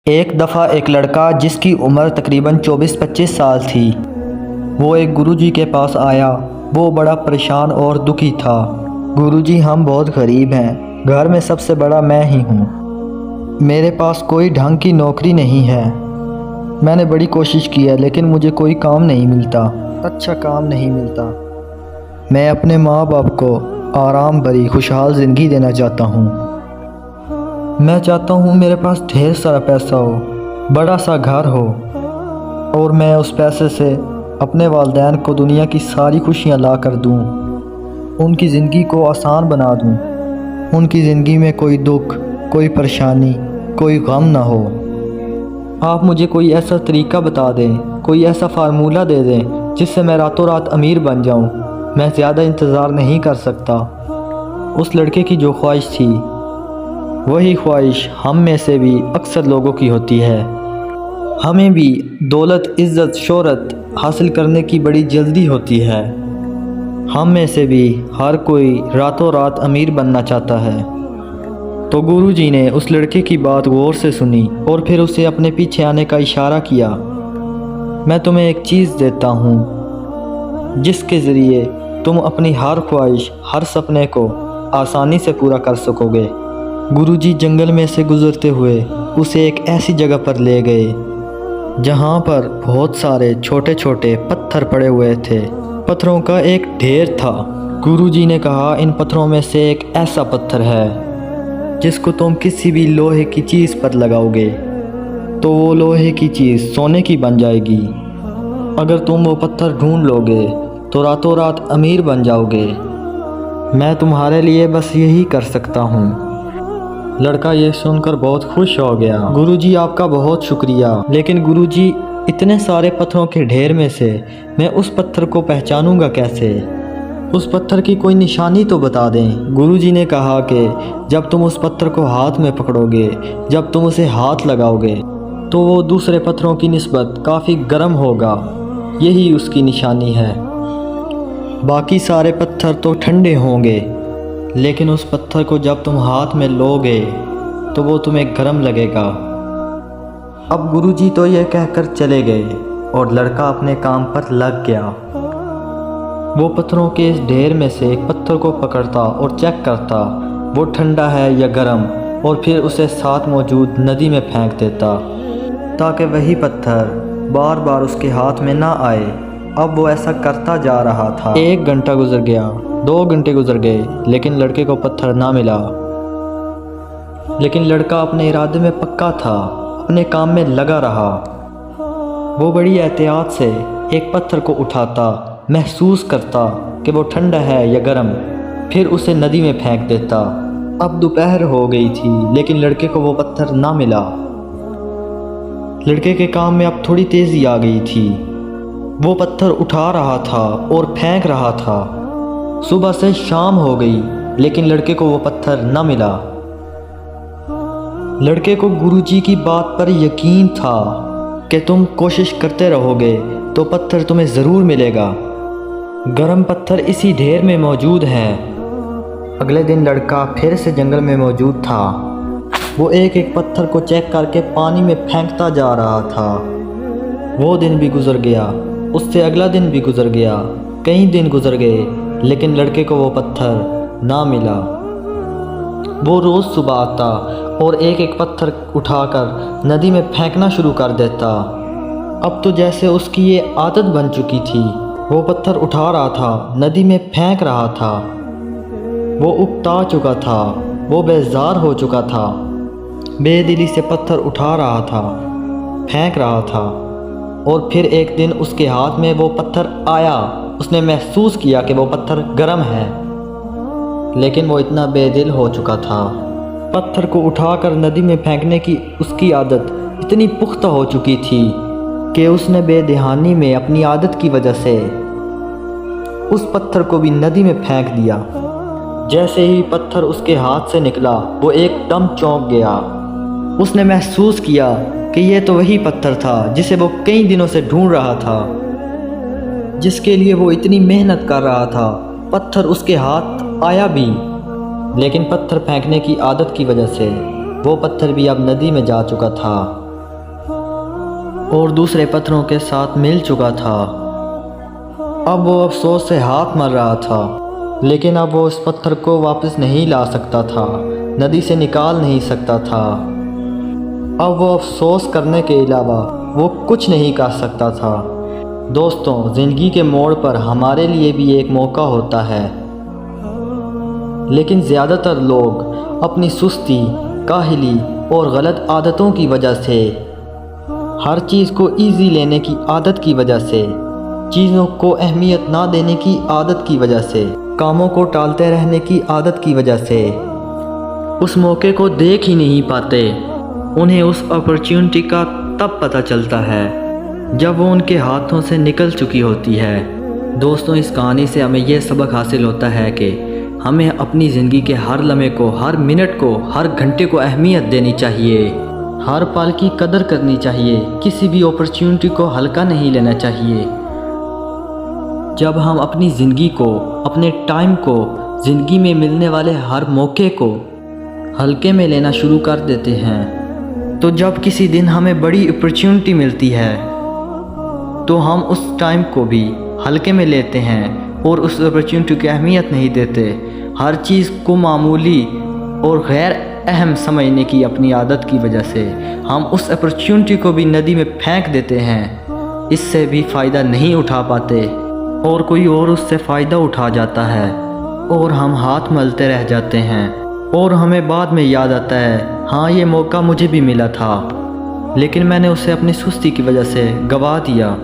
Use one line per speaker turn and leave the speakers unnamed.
ایک دفعہ ایک لڑکا جس کی عمر تقریباً 24-25 سال تھی، وہ ایک گروجی کے پاس آیا۔ وہ بڑا پریشان اور دکھی تھا۔ گروجی، ہم بہت غریب ہیں، گھر میں سب سے بڑا میں ہی ہوں، میرے پاس کوئی ڈھنگ کی نوکری نہیں ہے، میں نے بڑی کوشش کی ہے لیکن مجھے کوئی کام نہیں ملتا، اچھا کام نہیں ملتا۔ میں اپنے ماں باپ کو آرام بھری خوشحال زندگی دینا چاہتا ہوں۔ میں چاہتا ہوں میرے پاس ڈھیر سارا پیسہ ہو، بڑا سا گھر ہو، اور میں اس پیسے سے اپنے والدین کو دنیا کی ساری خوشیاں لا کر دوں، ان کی زندگی کو آسان بنا دوں، ان کی زندگی میں کوئی دکھ، کوئی پریشانی، کوئی غم نہ ہو۔ آپ مجھے کوئی ایسا طریقہ بتا دیں، کوئی ایسا فارمولہ دے دیں جس سے میں راتوں رات امیر بن جاؤں۔ میں زیادہ انتظار نہیں کر سکتا۔ اس لڑکے کی جو خواہش تھی، وہی خواہش ہم میں سے بھی اکثر لوگوں کی ہوتی ہے۔ ہمیں بھی دولت، عزت، شہرت حاصل کرنے کی بڑی جلدی ہوتی ہے۔ ہم میں سے بھی ہر کوئی راتوں رات امیر بننا چاہتا ہے۔ تو گروجی نے اس لڑکے کی بات غور سے سنی اور پھر اسے اپنے پیچھے آنے کا اشارہ کیا۔ میں تمہیں ایک چیز دیتا ہوں جس کے ذریعے تم اپنی ہر خواہش، ہر سپنے کو آسانی سے پورا کر سکو گے۔ گروجی جنگل میں سے گزرتے ہوئے اسے ایک ایسی جگہ پر لے گئے جہاں پر بہت سارے چھوٹے چھوٹے پتھر پڑے ہوئے تھے، پتھروں کا ایک ڈھیر تھا۔ گروجی نے کہا، ان پتھروں میں سے ایک ایسا پتھر ہے جس کو تم کسی بھی لوہے کی چیز پر لگاؤ گے تو وہ لوہے کی چیز سونے کی بن جائے گی۔ اگر تم وہ پتھر ڈھونڈ لو گے تو راتوں رات امیر بن جاؤ گے۔ میں تمہارے لیے بس یہی کر سکتا ہوں۔ لڑکا یہ سن کر بہت خوش ہو گیا۔ گروجی، آپ کا بہت شکریہ، لیکن گروجی، اتنے سارے پتھروں کے ڈھیر میں سے میں اس پتھر کو پہچانوں گا کیسے؟ اس پتھر کی کوئی نشانی تو بتا دیں۔ گروجی نے کہا کہ جب تم اس پتھر کو ہاتھ میں پکڑو گے، جب تم اسے ہاتھ لگاؤ گے تو وہ دوسرے پتھروں کی نسبت کافی گرم ہوگا، یہی اس کی نشانی ہے۔ باقی سارے پتھر تو ٹھنڈے ہوں گے، لیکن اس پتھر کو جب تم ہاتھ میں لو گے تو وہ تمہیں گرم لگے گا۔ اب گروجی تو یہ کہہ کر چلے گئے اور لڑکا اپنے کام پر لگ گیا۔ وہ پتھروں کے اس ڈھیر میں سے ایک پتھر کو پکڑتا اور چیک کرتا وہ ٹھنڈا ہے یا گرم، اور پھر اسے ساتھ موجود ندی میں پھینک دیتا تاکہ وہی پتھر بار بار اس کے ہاتھ میں نہ آئے۔ اب وہ ایسا کرتا جا رہا تھا۔ 1 گھنٹہ گزر گیا، 2 گھنٹے گزر گئے، لیکن لڑکے کو پتھر نہ ملا۔ لیکن لڑکا اپنے ارادے میں پکا تھا، اپنے کام میں لگا رہا۔ وہ بڑی احتیاط سے ایک پتھر کو اٹھاتا، محسوس کرتا کہ وہ ٹھنڈا ہے یا گرم، پھر اسے ندی میں پھینک دیتا۔ اب دوپہر ہو گئی تھی لیکن لڑکے کو وہ پتھر نہ ملا۔ لڑکے کے کام میں اب تھوڑی تیزی آ گئی تھی۔ وہ پتھر اٹھا رہا تھا اور پھینک رہا تھا۔ صبح سے شام ہو گئی لیکن لڑکے کو وہ پتھر نہ ملا۔ لڑکے کو گروجی کی بات پر یقین تھا کہ تم کوشش کرتے رہو گے تو پتھر تمہیں ضرور ملے گا، گرم پتھر اسی ڈھیر میں موجود ہے۔ اگلے دن لڑکا پھر سے جنگل میں موجود تھا۔ وہ ایک ایک پتھر کو چیک کر کے پانی میں پھینکتا جا رہا تھا۔ وہ دن بھی گزر گیا، اس سے اگلا دن بھی گزر گیا، کئی دن گزر گئے، لیکن لڑکے کو وہ پتھر نہ ملا۔ وہ روز صبح آتا اور ایک ایک پتھر اٹھا کر ندی میں پھینکنا شروع کر دیتا۔ اب تو جیسے اس کی یہ عادت بن چکی تھی، وہ پتھر اٹھا رہا تھا، ندی میں پھینک رہا تھا۔ وہ اکتا چکا تھا، وہ بیزار ہو چکا تھا، بے دلی سے پتھر اٹھا رہا تھا، پھینک رہا تھا، اور پھر ایک دن اس کے ہاتھ میں وہ پتھر آیا۔ اس نے محسوس کیا کہ وہ پتھر گرم ہے، لیکن وہ اتنا بے دل ہو چکا تھا۔ پتھر کو اٹھا کر ندی میں پھینکنے کی اس کی عادت اتنی پختہ ہو چکی تھی کہ اس نے بے دہانی میں اپنی عادت کی وجہ سے اس پتھر کو بھی ندی میں پھینک دیا۔ جیسے ہی پتھر اس کے ہاتھ سے نکلا، وہ ایک دم چونک گیا۔ اس نے محسوس کیا کہ یہ تو وہی پتھر تھا جسے وہ کئی دنوں سے ڈھونڈ رہا تھا، جس کے لیے وہ اتنی محنت کر رہا تھا۔ پتھر اس کے ہاتھ آیا بھی، لیکن پتھر پھینکنے کی عادت کی وجہ سے وہ پتھر بھی اب ندی میں جا چکا تھا۔ اور دوسرے پتھروں کے ساتھ مل چکا تھا۔ اب وہ افسوس سے ہاتھ مر رہا تھا، لیکن اب وہ اس پتھر کو واپس نہیں لا سکتا تھا، ندی سے نکال نہیں سکتا تھا۔ اب وہ افسوس کرنے کے علاوہ وہ کچھ نہیں کر سکتا تھا۔ دوستوں، زندگی کے موڑ پر ہمارے لیے بھی ایک موقع ہوتا ہے، لیکن زیادہ تر لوگ اپنی سستی، کاہلی اور غلط عادتوں کی وجہ سے، ہر چیز کو ایزی لینے کی عادت کی وجہ سے، چیزوں کو اہمیت نہ دینے کی عادت کی وجہ سے، کاموں کو ٹالتے رہنے کی عادت کی وجہ سے اس موقع کو دیکھ ہی نہیں پاتے۔ انہیں اس اپرچونٹی کا تب پتہ چلتا ہے جب وہ ان کے ہاتھوں سے نکل چکی ہوتی ہے۔ دوستوں، اس کہانی سے ہمیں یہ سبق حاصل ہوتا ہے کہ ہمیں اپنی زندگی کے ہر لمحے کو، ہر منٹ کو، ہر گھنٹے کو اہمیت دینی چاہیے، ہر پل کی قدر کرنی چاہیے، کسی بھی اپرچونٹی کو ہلکا نہیں لینا چاہیے۔ جب ہم اپنی زندگی کو، اپنے ٹائم کو، زندگی میں ملنے والے ہر موقع کو ہلکے میں لینا شروع کر دیتے ہیں، تو جب کسی دن ہمیں بڑی اپرچونٹی ملتی ہے تو ہم اس ٹائم کو بھی ہلکے میں لیتے ہیں اور اس اپرچونٹی کی اہمیت نہیں دیتے۔ ہر چیز کو معمولی اور غیر اہم سمجھنے کی اپنی عادت کی وجہ سے ہم اس اپرچونٹی کو بھی ندی میں پھینک دیتے ہیں، اس سے بھی فائدہ نہیں اٹھا پاتے اور کوئی اور اس سے فائدہ اٹھا جاتا ہے اور ہم ہاتھ ملتے رہ جاتے ہیں، اور ہمیں بعد میں یاد آتا ہے، ہاں یہ موقع مجھے بھی ملا تھا، لیکن میں نے اسے اپنی سستی کی وجہ سے گوا دیا۔